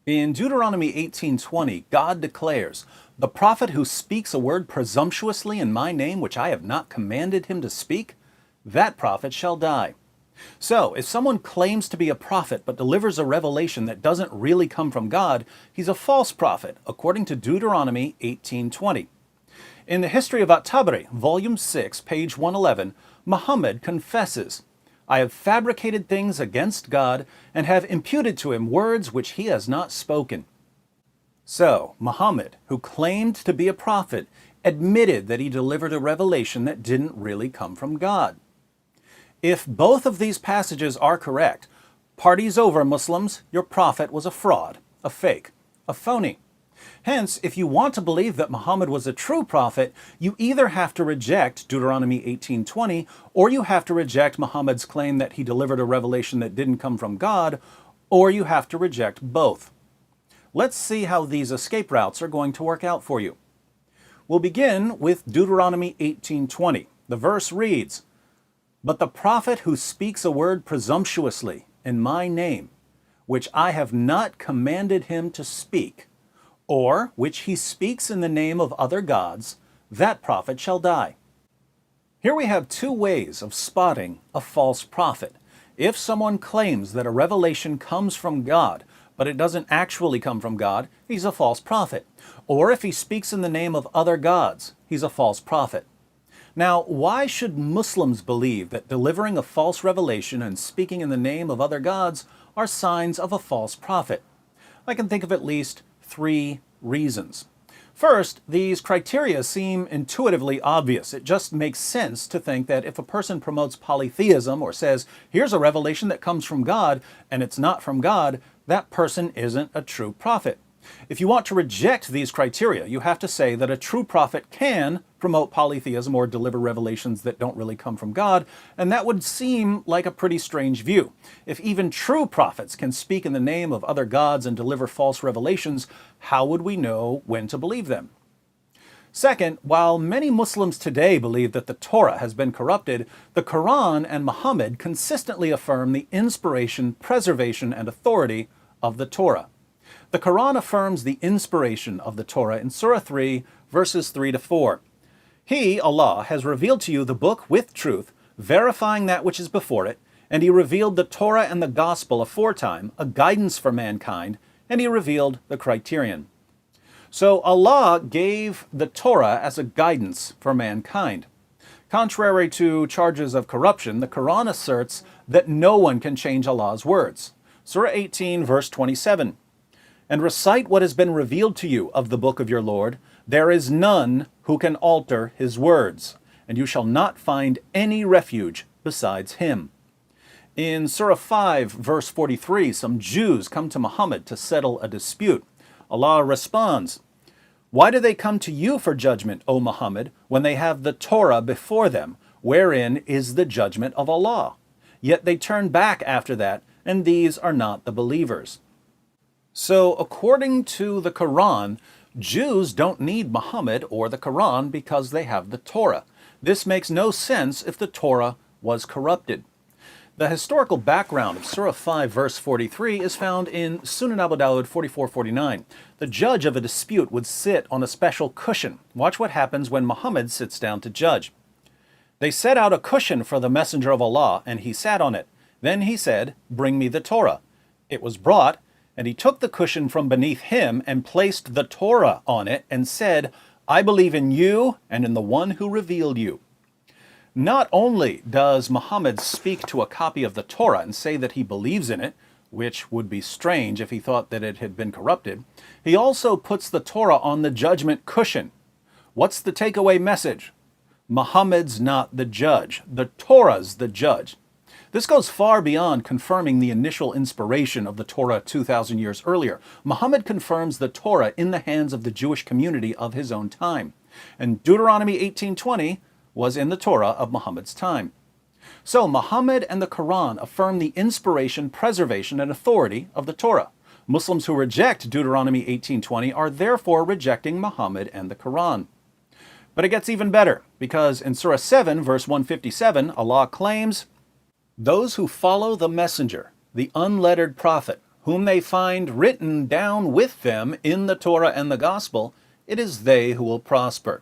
In Deuteronomy 18:20, God declares, "The prophet who speaks a word presumptuously in my name which I have not commanded him to speak, that prophet shall die." So, if someone claims to be a prophet but delivers a revelation that doesn't really come from God, he's a false prophet, according to Deuteronomy 18:20. In the History of At-Tabari, Volume 6, page 111, Mohammed confesses, "I have fabricated things against God and have imputed to him words which he has not spoken." So, Mohammed, who claimed to be a prophet, admitted that he delivered a revelation that didn't really come from God. If both of these passages are correct, party's over, Muslims. Your prophet was a fraud, a fake, a phony. Hence, if you want to believe that Muhammad was a true prophet, you either have to reject Deuteronomy 18:20, or you have to reject Muhammad's claim that he delivered a revelation that didn't come from God, or you have to reject both. Let's see how these escape routes are going to work out for you. We'll begin with Deuteronomy 18:20. The verse reads, "But the prophet who speaks a word presumptuously in my name, which I have not commanded him to speak, or which he speaks in the name of other gods, that prophet shall die." Here we have two ways of spotting a false prophet. If someone claims that a revelation comes from God, but it doesn't actually come from God, he's a false prophet. Or if he speaks in the name of other gods, he's a false prophet. Now, why should Muslims believe that delivering a false revelation and speaking in the name of other gods are signs of a false prophet? I can think of at least three reasons. First, these criteria seem intuitively obvious. It just makes sense to think that if a person promotes polytheism or says, "Here's a revelation that comes from God," and it's not from God, that person isn't a true prophet. If you want to reject these criteria, you have to say that a true prophet can promote polytheism or deliver revelations that don't really come from God, and that would seem like a pretty strange view. If even true prophets can speak in the name of other gods and deliver false revelations, how would we know when to believe them? Second, while many Muslims today believe that the Torah has been corrupted, the Quran and Muhammad consistently affirm the inspiration, preservation, and authority of the Torah. The Quran affirms the inspiration of the Torah in Surah 3, verses 3 to 4. He, Allah, has revealed to you the book with truth, verifying that which is before it, and He revealed the Torah and the Gospel aforetime, a guidance for mankind, and He revealed the criterion. So Allah gave the Torah as a guidance for mankind. Contrary to charges of corruption, the Quran asserts that no one can change Allah's words. Surah 18, verse 27. "And recite what has been revealed to you of the book of your Lord. There is none who can alter his words, and you shall not find any refuge besides him." In Surah 5, verse 43, some Jews come to Muhammad to settle a dispute. Allah responds, "Why do they come to you for judgment, O Muhammad, when they have the Torah before them, wherein is the judgment of Allah? Yet they turn back after that, and these are not the believers." So, according to the Quran, Jews don't need Muhammad or the Quran because they have the Torah. This makes no sense if the Torah was corrupted. The historical background of Surah 5, verse 43 is found in Sunan Abu Dawud 4449. The judge of a dispute would sit on a special cushion. Watch what happens when Muhammad sits down to judge. "They set out a cushion for the messenger of Allah, and he sat on it. Then he said, 'Bring me the Torah.' It was brought, and he took the cushion from beneath him and placed the Torah on it and said, 'I believe in you and in the one who revealed you.'" Not only does Muhammad speak to a copy of the Torah and say that he believes in it, which would be strange if he thought that it had been corrupted, he also puts the Torah on the judgment cushion. What's the takeaway message? Muhammad's not the judge. The Torah's the judge. This goes far beyond confirming the initial inspiration of the Torah 2,000 years earlier. Muhammad confirms the Torah in the hands of the Jewish community of his own time. And Deuteronomy 18:20 was in the Torah of Muhammad's time. So Muhammad and the Quran affirm the inspiration, preservation, and authority of the Torah. Muslims who reject Deuteronomy 18:20 are therefore rejecting Muhammad and the Quran. But it gets even better, because in Surah 7, verse 157, Allah claims, "Those who follow the messenger, the unlettered prophet, whom they find written down with them in the Torah and the Gospel, it is they who will prosper.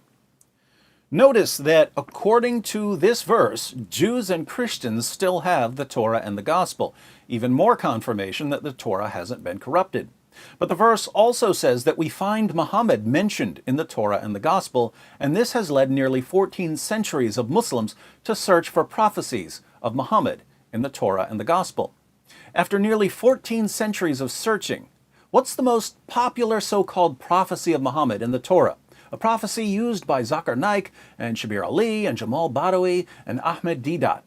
Notice that according to this verse, Jews and Christians still have the Torah and the Gospel. Even more confirmation that the Torah hasn't been corrupted. But the verse also says that we find Muhammad mentioned in the Torah and the Gospel, and this has led nearly 14 centuries of Muslims to search for prophecies of Muhammad in the Torah and the Gospel. After nearly 14 centuries of searching, what's the most popular so-called prophecy of Muhammad in the Torah? A prophecy used by Zakir Naik and Shabir Ali and Jamal Badawi and Ahmed Deedat.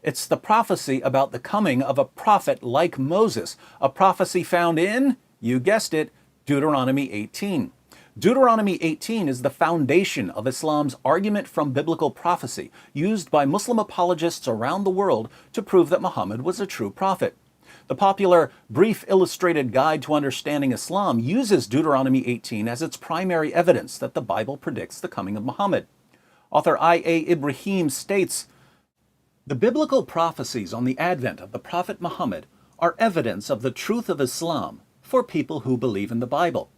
It's the prophecy about the coming of a prophet like Moses, a prophecy found in, you guessed it, Deuteronomy 18. Deuteronomy 18 is the foundation of Islam's argument from biblical prophecy, used by Muslim apologists around the world to prove that Muhammad was a true prophet. The popular Brief Illustrated Guide to Understanding Islam uses Deuteronomy 18 as its primary evidence that the Bible predicts the coming of Muhammad. Author I.A. Ibrahim states, "The biblical prophecies on the advent of the Prophet Muhammad are evidence of the truth of Islam for people who believe in the Bible.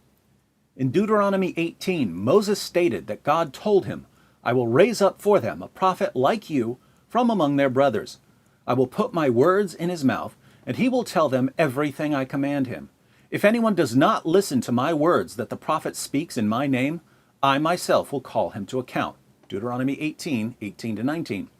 In Deuteronomy 18, Moses stated that God told him, 'I will raise up for them a prophet like you from among their brothers. I will put my words in his mouth, and he will tell them everything I command him. If anyone does not listen to my words that the prophet speaks in my name, I myself will call him to account.'" Deuteronomy 18, 18-19.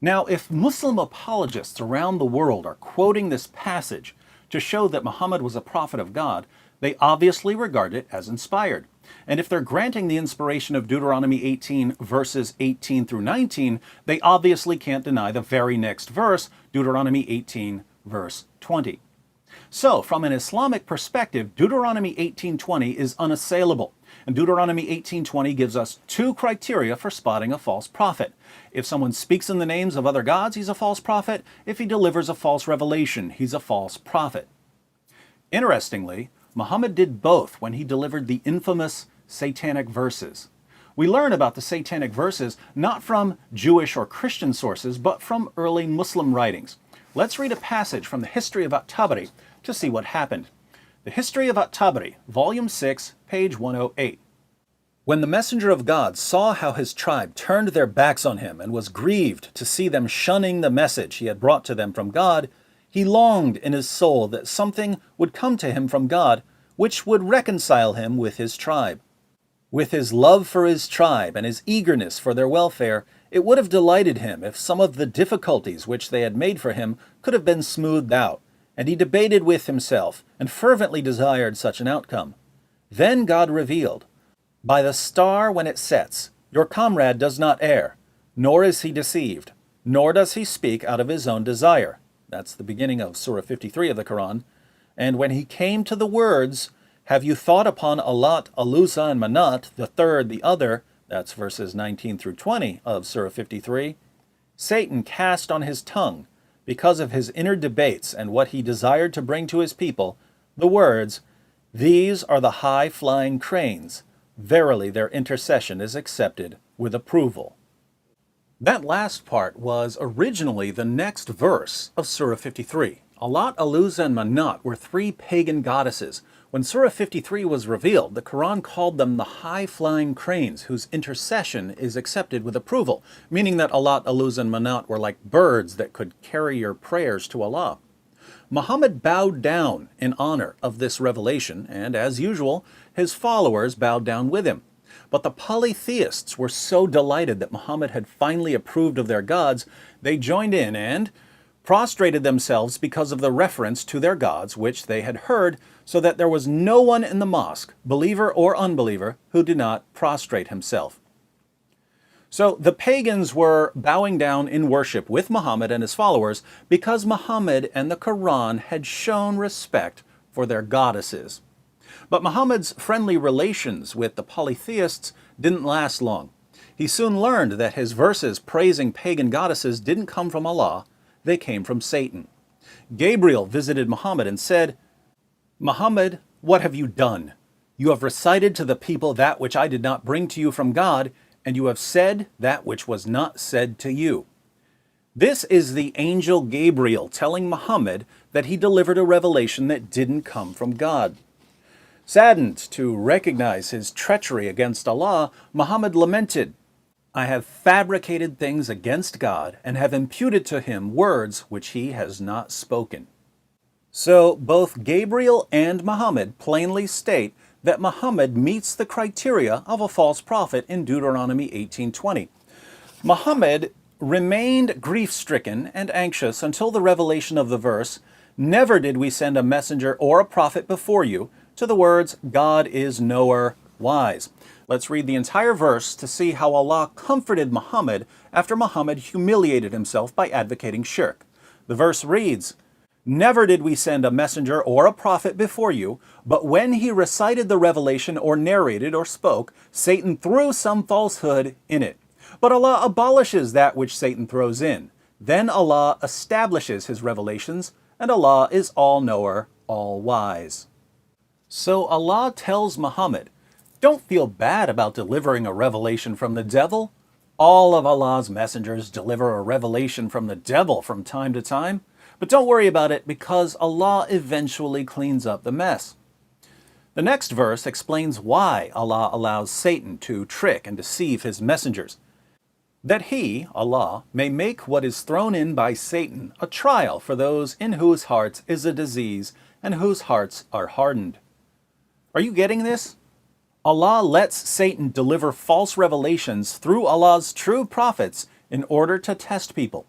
Now, if Muslim apologists around the world are quoting this passage to show that Muhammad was a prophet of God, they obviously regard it as inspired. And if they're granting the inspiration of Deuteronomy 18, verses 18 through 19, they obviously can't deny the very next verse, Deuteronomy 18, verse 20. So, from an Islamic perspective, Deuteronomy 18:20 is unassailable. And Deuteronomy 18:20 gives us two criteria for spotting a false prophet. If someone speaks in the names of other gods, he's a false prophet. If he delivers a false revelation, he's a false prophet. Interestingly, Muhammad did both when he delivered the infamous satanic verses. We learn about the satanic verses not from Jewish or Christian sources, but from early Muslim writings. Let's read a passage from the History of At-Tabari to see what happened. The History of At-Tabari, Volume 6, page 108. "When the messenger of God saw how his tribe turned their backs on him and was grieved to see them shunning the message he had brought to them from God, he longed in his soul that something would come to him from God which would reconcile him with his tribe. With his love for his tribe and his eagerness for their welfare, it would have delighted him if some of the difficulties which they had made for him could have been smoothed out, and he debated with himself and fervently desired such an outcome. Then God revealed, 'By the star when it sets, your comrade does not err, nor is he deceived, nor does he speak out of his own desire.'" That's the beginning of Surah 53 of the Quran. "And when he came to the words, 'Have you thought upon Alat, Alusa, and Manat, the third, the other,' that's verses 19 through 20 of Surah 53, Satan cast on his tongue, because of his inner debates and what he desired to bring to his people, the words, 'These are the high-flying cranes. Verily their intercession is accepted with approval.'" That last part was originally the next verse of Surah 53. Alat, Aluza, and Manat were three pagan goddesses. When Surah 53 was revealed, the Quran called them the high-flying cranes, whose intercession is accepted with approval, meaning that Alat, Aluza, and Manat were like birds that could carry your prayers to Allah. Muhammad bowed down in honor of this revelation, and as usual, his followers bowed down with him. But the polytheists were so delighted that Muhammad had finally approved of their gods, they joined in and prostrated themselves because of the reference to their gods which they had heard, so that there was no one in the mosque, believer or unbeliever, who did not prostrate himself. So the pagans were bowing down in worship with Muhammad and his followers because Muhammad and the Quran had shown respect for their goddesses. But Muhammad's friendly relations with the polytheists didn't last long. He soon learned that his verses praising pagan goddesses didn't come from Allah, they came from Satan. Gabriel visited Muhammad and said, "Muhammad, what have you done? You have recited to the people that which I did not bring to you from God, and you have said that which was not said to you." This is the angel Gabriel telling Muhammad that he delivered a revelation that didn't come from God. Saddened to recognize his treachery against Allah, Muhammad lamented, "I have fabricated things against God and have imputed to him words which he has not spoken." So both Gabriel and Muhammad plainly state that Muhammad meets the criteria of a false prophet in Deuteronomy 18:20. Muhammad remained grief-stricken and anxious until the revelation of the verse, "Never did we send a messenger or a prophet before you," to the words, "God is knower, wise." Let's read the entire verse to see how Allah comforted Muhammad after Muhammad humiliated himself by advocating shirk. The verse reads, "Never did we send a messenger or a prophet before you, but when he recited the revelation or narrated or spoke, Satan threw some falsehood in it. But Allah abolishes that which Satan throws in. Then Allah establishes his revelations, and Allah is all-knower, all-wise." So Allah tells Muhammad, don't feel bad about delivering a revelation from the devil. All of Allah's messengers deliver a revelation from the devil from time to time. But don't worry about it because Allah eventually cleans up the mess. The next verse explains why Allah allows Satan to trick and deceive his messengers. That he, Allah, may make what is thrown in by Satan a trial for those in whose hearts is a disease and whose hearts are hardened. Are you getting this? Allah lets Satan deliver false revelations through Allah's true prophets in order to test people.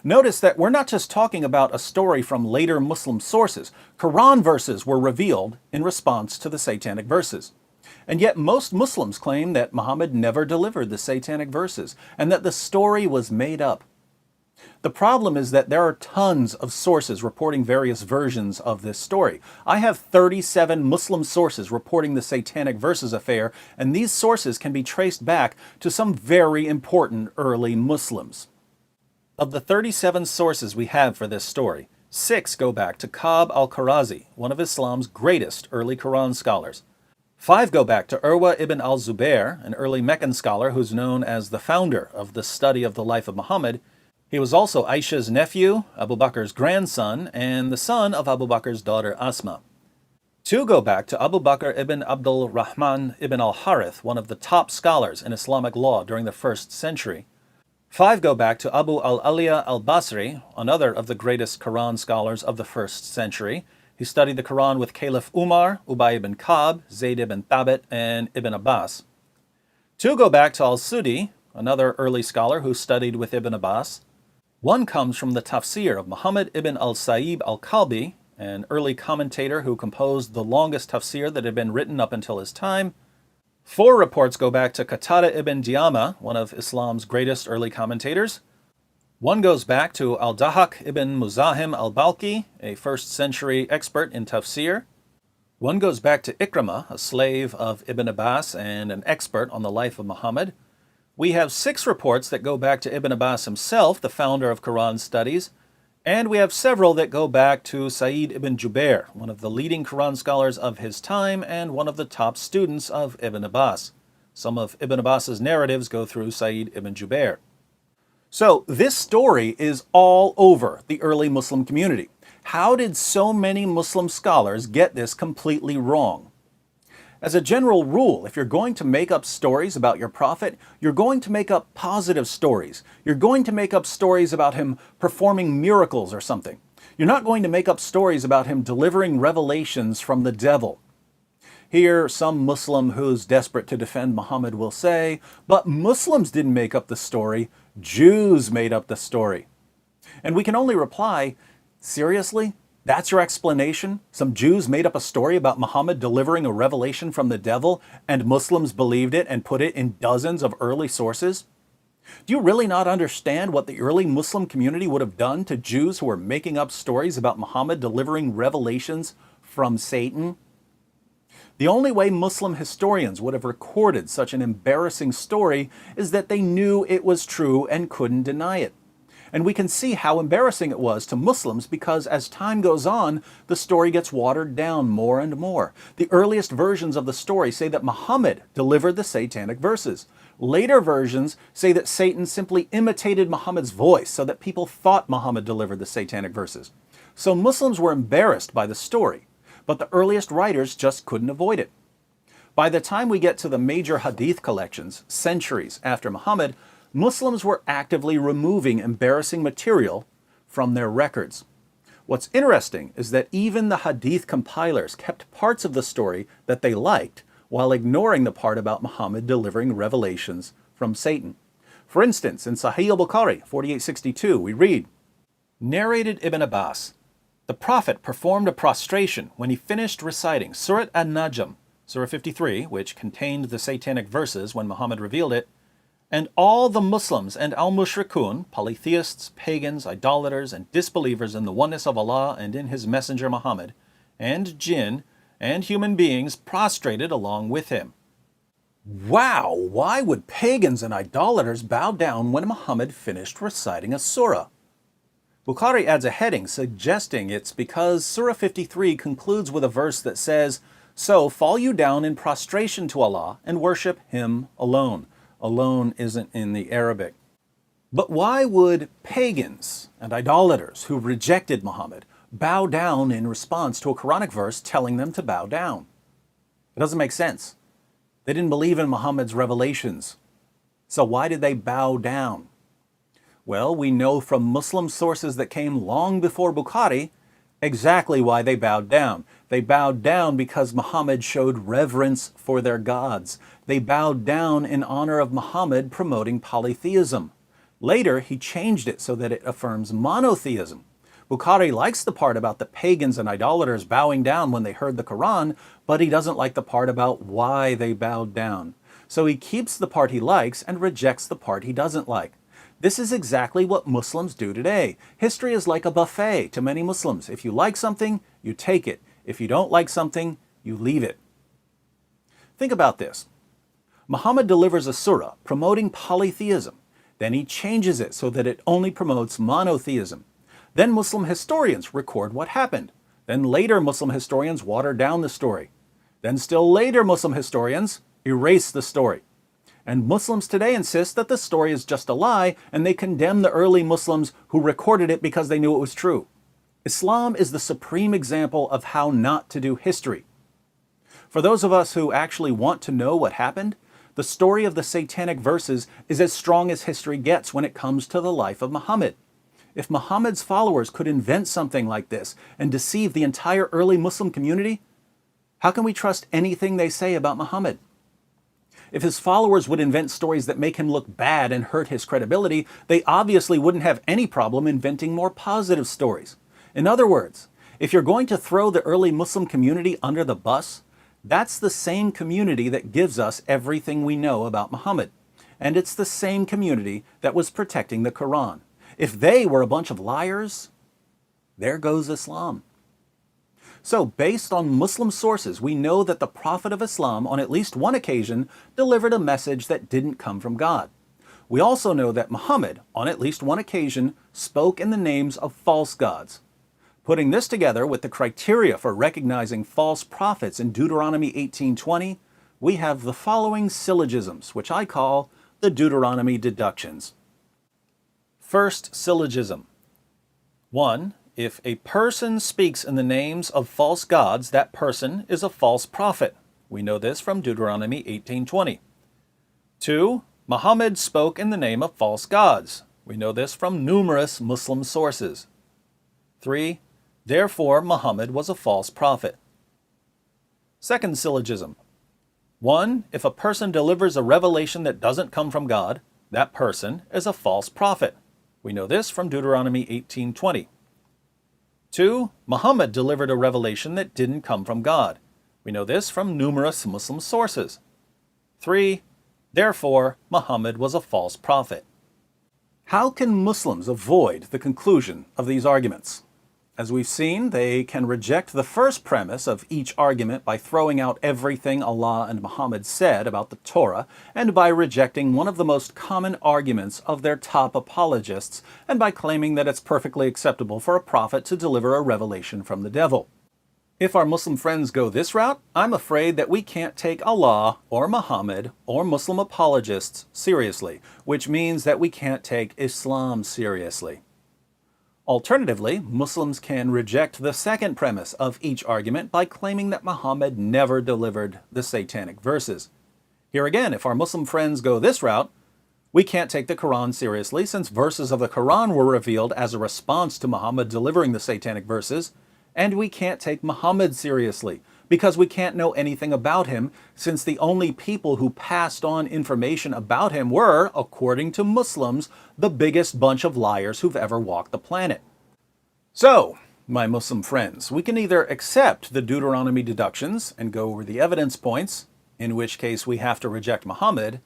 Notice that we're not just talking about a story from later Muslim sources. Quran verses were revealed in response to the satanic verses. And yet most Muslims claim that Muhammad never delivered the satanic verses and that the story was made up. The problem is that there are tons of sources reporting various versions of this story. I have 37 Muslim sources reporting the satanic verses affair, and these sources can be traced back to some very important early Muslims. Of the 37 sources we have for this story, 6 go back to Ka'b al-Kharazi, one of Islam's greatest early Quran scholars. 5 go back to Urwa ibn al-Zubair, an early Meccan scholar who's known as the founder of the study of the life of Muhammad. He was also Aisha's nephew, Abu Bakr's grandson, and the son of Abu Bakr's daughter Asma. 2 go back to Abu Bakr ibn Abdul Rahman ibn al-Harith, one of the top scholars in Islamic law during the 1st century. 5 go back to Abu al-Aliya al-Basri, another of the greatest Quran scholars of the 1st century. He studied the Quran with Caliph Umar, Ubay ibn Ka'b, Zayd ibn Thabit, and Ibn Abbas. 2 go back to al-Sudi, another early scholar who studied with Ibn Abbas. 1 comes from the tafsir of Muhammad ibn al-Sa'ib al-Kalbi, an early commentator who composed the longest tafsir that had been written up until his time. 4 reports go back to Qatada ibn Diama, one of Islam's greatest early commentators. 1 goes back to al-Dahak ibn Muzahim al-Balki, a 1st century expert in tafsir. 1 goes back to Ikramah, a slave of Ibn Abbas and an expert on the life of Muhammad. We have 6 reports that go back to Ibn Abbas himself, the founder of Quran studies, and we have several that go back to Sa'id ibn Jubair, one of the leading Quran scholars of his time and one of the top students of Ibn Abbas. Some of Ibn Abbas's narratives go through Sa'id ibn Jubair. So this story is all over the early Muslim community. How did so many Muslim scholars get this completely wrong? As a general rule, if you're going to make up stories about your prophet, you're going to make up positive stories. You're going to make up stories about him performing miracles or something. You're not going to make up stories about him delivering revelations from the devil. Here, some Muslim who's desperate to defend Muhammad will say, but Muslims didn't make up the story, Jews made up the story. And we can only reply, seriously? That's your explanation? Some Jews made up a story about Muhammad delivering a revelation from the devil, and Muslims believed it and put it in dozens of early sources? Do you really not understand what the early Muslim community would have done to Jews who were making up stories about Muhammad delivering revelations from Satan? The only way Muslim historians would have recorded such an embarrassing story is that they knew it was true and couldn't deny it. And we can see how embarrassing it was to Muslims because as time goes on, the story gets watered down more and more. The earliest versions of the story say that Muhammad delivered the satanic verses. Later versions say that Satan simply imitated Muhammad's voice so that people thought Muhammad delivered the satanic verses. So Muslims were embarrassed by the story, but the earliest writers just couldn't avoid it. By the time we get to the major hadith collections, centuries after Muhammad, Muslims were actively removing embarrassing material from their records. What's interesting is that even the hadith compilers kept parts of the story that they liked while ignoring the part about Muhammad delivering revelations from Satan. For instance, in Sahih al-Bukhari 4862, we read, narrated Ibn Abbas, the Prophet performed a prostration when he finished reciting Surat an-Najm, Surah 53, which contained the satanic verses when Muhammad revealed it, and all the Muslims and al-Mushrikun, polytheists, pagans, idolaters, and disbelievers in the oneness of Allah and in His Messenger Muhammad, and jinn, and human beings prostrated along with him. Wow, why would pagans and idolaters bow down when Muhammad finished reciting a surah? Bukhari adds a heading suggesting it's because Surah 53 concludes with a verse that says, so fall you down in prostration to Allah and worship Him alone. Alone isn't in the Arabic. But why would pagans and idolaters who rejected Muhammad bow down in response to a Quranic verse telling them to bow down? It doesn't make sense. They didn't believe in Muhammad's revelations. So why did they bow down? Well, we know from Muslim sources that came long before Bukhari exactly why they bowed down. They bowed down because Muhammad showed reverence for their gods. They bowed down in honor of Muhammad promoting polytheism. Later, he changed it so that it affirms monotheism. Bukhari likes the part about the pagans and idolaters bowing down when they heard the Quran, but he doesn't like the part about why they bowed down. So he keeps the part he likes and rejects the part he doesn't like. This is exactly what Muslims do today. History is like a buffet to many Muslims. If you like something, you take it. If you don't like something, you leave it. Think about this. Muhammad delivers a surah promoting polytheism. Then he changes it so that it only promotes monotheism. Then Muslim historians record what happened. Then later Muslim historians water down the story. Then still later Muslim historians erase the story. And Muslims today insist that the story is just a lie, and they condemn the early Muslims who recorded it because they knew it was true. Islam is the supreme example of how not to do history. For those of us who actually want to know what happened, the story of the satanic verses is as strong as history gets when it comes to the life of Muhammad. If Muhammad's followers could invent something like this and deceive the entire early Muslim community, how can we trust anything they say about Muhammad? If his followers would invent stories that make him look bad and hurt his credibility, they obviously wouldn't have any problem inventing more positive stories. In other words, if you're going to throw the early Muslim community under the bus, that's the same community that gives us everything we know about Muhammad. And it's the same community that was protecting the Quran. If they were a bunch of liars, there goes Islam. So, based on Muslim sources, we know that the Prophet of Islam, on at least one occasion, delivered a message that didn't come from God. We also know that Muhammad, on at least one occasion, spoke in the names of false gods. Putting this together with the criteria for recognizing false prophets in Deuteronomy 18:20, we have the following syllogisms, which I call the Deuteronomy deductions. First syllogism. 1. If a person speaks in the names of false gods, that person is a false prophet. We know this from Deuteronomy 18:20. 2. Muhammad spoke in the name of false gods. We know this from numerous Muslim sources. 3. Therefore, Muhammad was a false prophet. Second syllogism. 1. If a person delivers a revelation that doesn't come from God, that person is a false prophet. We know this from Deuteronomy 18:20. 2. Muhammad delivered a revelation that didn't come from God. We know this from numerous Muslim sources. 3. Therefore, Muhammad was a false prophet. How can Muslims avoid the conclusion of these arguments? As we've seen, they can reject the first premise of each argument by throwing out everything Allah and Muhammad said about the Torah, and by rejecting one of the most common arguments of their top apologists, and by claiming that it's perfectly acceptable for a prophet to deliver a revelation from the devil. If our Muslim friends go this route, I'm afraid that we can't take Allah or Muhammad or Muslim apologists seriously, which means that we can't take Islam seriously. Alternatively, Muslims can reject the second premise of each argument by claiming that Muhammad never delivered the satanic verses. Here again, if our Muslim friends go this route, we can't take the Quran seriously since verses of the Quran were revealed as a response to Muhammad delivering the satanic verses, and we can't take Muhammad seriously because we can't know anything about him since the only people who passed on information about him were, according to Muslims, the biggest bunch of liars who've ever walked the planet. So, my Muslim friends, we can either accept the Deuteronomy deductions and go over the evidence points, in which case we have to reject Muhammad,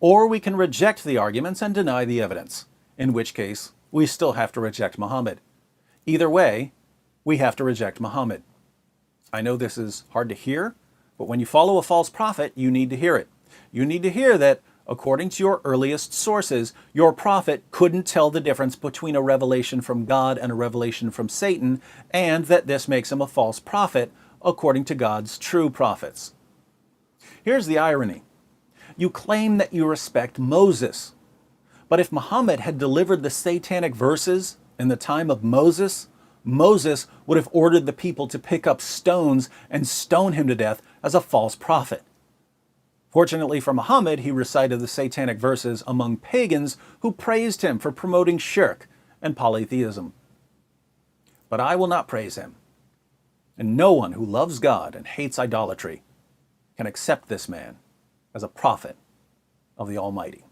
or we can reject the arguments and deny the evidence, in which case we still have to reject Muhammad. Either way, we have to reject Muhammad. I know this is hard to hear, but when you follow a false prophet, you need to hear it. You need to hear that, according to your earliest sources, your prophet couldn't tell the difference between a revelation from God and a revelation from Satan, and that this makes him a false prophet, according to God's true prophets. Here's the irony. You claim that you respect Moses, but if Muhammad had delivered the satanic verses in the time of Moses, Moses would have ordered the people to pick up stones and stone him to death as a false prophet. Fortunately for Muhammad, he recited the satanic verses among pagans who praised him for promoting shirk and polytheism. But I will not praise him, and no one who loves God and hates idolatry can accept this man as a prophet of the Almighty.